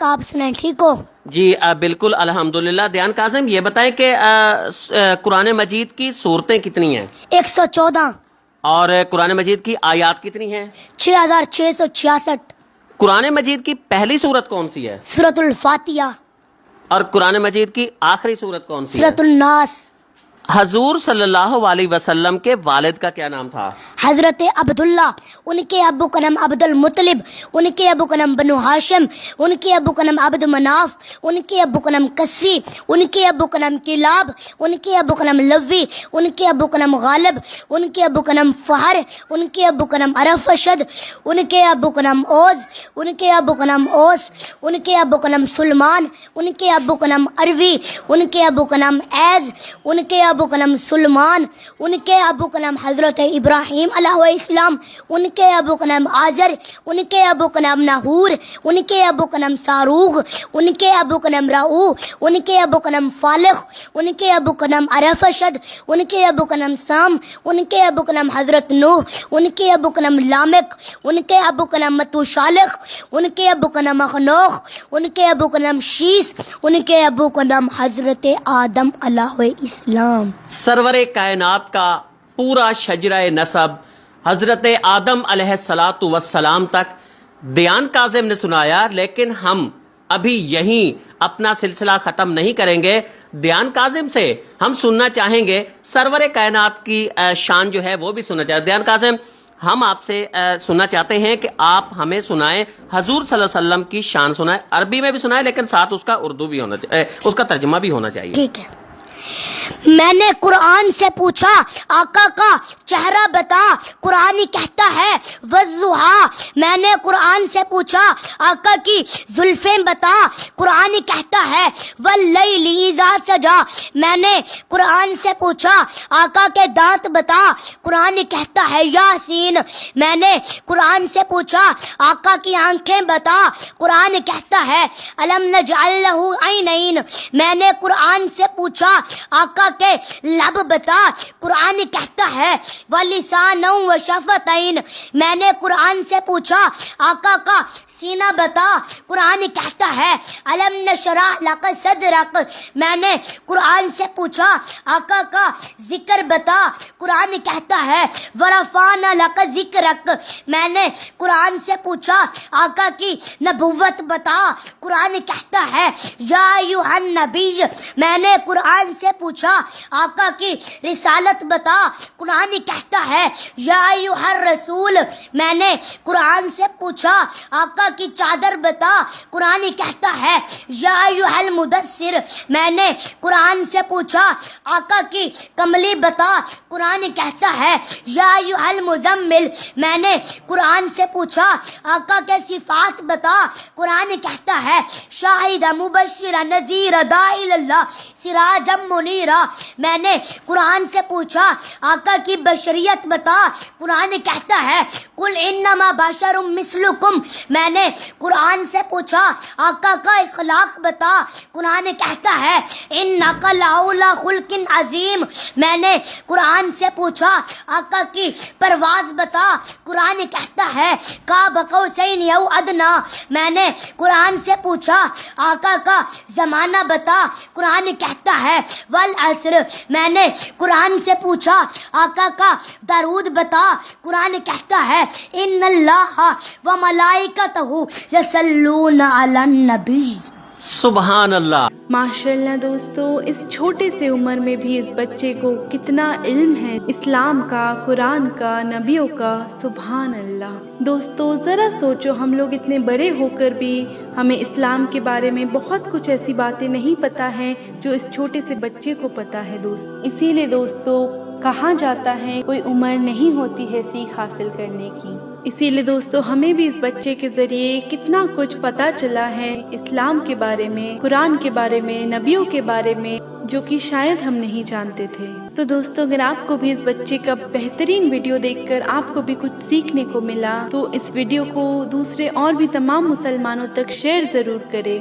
کا آپ سنائیں، ٹھیک ہو؟ جی بالکل الحمدللہ۔ دیان کاظم یہ بتائیں کہ قرآن مجید کی سورتیں کتنی ہیں؟ 114۔ اور قرآن مجید کی آیات کتنی ہیں؟ 6666۔ قرآن مجید کی پہلی سورت کون سی ہے؟ سورۃ الفاتحہ۔ اور قرآن مجید کی آخری سورت کون سی ہے؟ سورۃ الناس۔ حضور صلی اللہ علیہ وسلم کے والد کا کیا نام تھا؟ حضرت عبداللہ۔ ان کے ابو کا نام عبد المطلب، ان کے ابو کا نام بنو ہاشم، ان کے ابو کا نام عبد مناف، ان کے ابو کا نام کسی، ان کے ابو کا نام کلاب، ان کے ابو کا نام لوی، ان کے ابو کا نام غالب، ان کے ابو کا نام فہر، ان کے ابو کا نام ارفشد، ان کے ابو کا نام اوز، ان کے ابو کا نام اوس، ان کے ابو کا نام سلمان، ان کے ابو کا نام اروی، ان کے ابو کا نام ایز، ان کے ابو کا نام سلمان، ان کے ابو کا نام حضرت ابراہیم علیہ السلام، ان کے ابو کا نام آزر، ان کے ابو کا نام ناہور، ان کے ابو کا نام ساروغ، ان کے ابو کا نام راؤ، ان کے ابو کا نام فالخ، ان کے ابو کا نام ارفشد، ان کے ابو کا نام سام، ان کے ابو کا نام حضرت نوح، ان کے ابو کا نام لامک، ان کے ابو کا نام متوشالخ، ان کے ابو کا نام اخنوخ، ان کے ابو کا نام شیس، ان کے ابو کا نام حضرت آدم علیہ السلام۔ سرور کائنات کا پورا شجرہ نسب حضرت آدم علیہ الصلاۃ والسلام تک دیان کاظم نے سنایا، لیکن ہم ابھی یہیں اپنا سلسلہ ختم نہیں کریں گے۔ دیان کاظم سے ہم سننا چاہیں گے سرور کائنات کی شان جو ہے وہ بھی سننا چاہیں۔ دیان کاظم، ہم آپ سے سننا چاہتے ہیں کہ آپ ہمیں سنائیں، حضور صلی اللہ علیہ وسلم کی شان سنائیں، عربی میں بھی سنائیں لیکن ساتھ اس کا اردو بھی ہونا چاہیے، اس کا ترجمہ بھی ہونا چاہیے۔ ٹھیک ہے۔ میں نے قرآن سے پوچھا آقا کا چہرہ بتا، قرآن کہتا ہے والضحیٰ۔ میں نے قرآن سے پوچھا آقا کی زلفیں بتا، قرآن کہتا ہے واللیل اذا سجا۔ میں نے قرآن سے پوچھا آقا کے دانت بتا، قرآن کہتا ہے یاسین۔ میں نے قرآن سے پوچھا آقا کی آنکھیں بتا، قرآن کہتا ہے الم نجعل لہ عینین۔ میں نے قرآن سے پوچھا آقا کے لب بتا، قرآن کہتا ہے وَلِسَانًا وَشَفَتَيْن۔ میں نے قرآن سے پوچھا آقا کا سینہ بتا، قرآن کہتا ہے الم نشرح لک صدرک۔ میں نے قرآن سے پوچھا آقا کا ذکر بتا، قرآن کہتا ہے ورفعنا لک ذکرک۔ میں نے قرآن سے پوچھا آقا کی نبوت بتا، قرآن کہتا ہے یا ایھا النبی۔ میں نے قرآن سے پوچھا آقا کی رسالت بتا، قرآن کہتا ہے یا ایھا الرسول۔ میں نے قرآن سے پوچھا آقا کی چادر بتا، قرآن کہتا ہے یا ایھا المدثر۔ میں نے قرآن سے پوچھا آقا کی کملی بتا، قرآن کہتا ہے یا ایھا المزمل۔ میں نے قرآن سے پوچھا آقا کے صفات بتا، قرآن کہتا ہے شاہد مبشر نذیر داعی اللہ سراجا منیرا۔ میں نے قرآن سے پوچھا آقا کی بشریت بتا، قرآن کہتا ہے قل انما بشر مثلکم۔ میں نے قرآن سے پوچھا آقا کا اخلاق بتا، قرآن کہتا ہے انک لعلی خلق عظیم۔ میں نے قرآن سے پوچھا آقا کی پرواز بتا، قرآن کہتا ہے قاب قوسین او ادنی۔ میں نے قرآن سے پوچھا آقا کا زمانہ بتا، قرآن کہتا ہے والعصر۔ میں نے قرآن سے پوچھا آقا کا درود بتا، قرآن کہتا ہے ان اللہ و ملائکتہ یصلون علی النبی۔ سبحان اللہ۔ ماشاءاللہ دوستو، اس چھوٹے سے عمر میں بھی اس بچے کو کتنا علم ہے اسلام کا، قرآن کا، نبیوں کا۔ سبحان اللہ۔ دوستو ذرا سوچو، ہم لوگ اتنے بڑے ہو کر بھی ہمیں اسلام کے بارے میں بہت کچھ ایسی باتیں نہیں پتہ ہیں جو اس چھوٹے سے بچے کو پتہ ہے دوست۔ اسی لیے دوستو کہا جاتا ہے کوئی عمر نہیں ہوتی ہے سیکھ حاصل کرنے کی۔ اسی لیے دوستو ہمیں بھی اس بچے کے ذریعے کتنا کچھ پتا چلا ہے اسلام کے بارے میں، قرآن کے بارے میں، نبیوں کے بارے میں، جو کہ شاید ہم نہیں جانتے تھے۔ تو دوستو اگر آپ کو بھی اس بچے کا بہترین ویڈیو دیکھ کر آپ کو بھی کچھ سیکھنے کو ملا تو اس ویڈیو کو دوسرے اور بھی تمام مسلمانوں تک شیئر ضرور کریں۔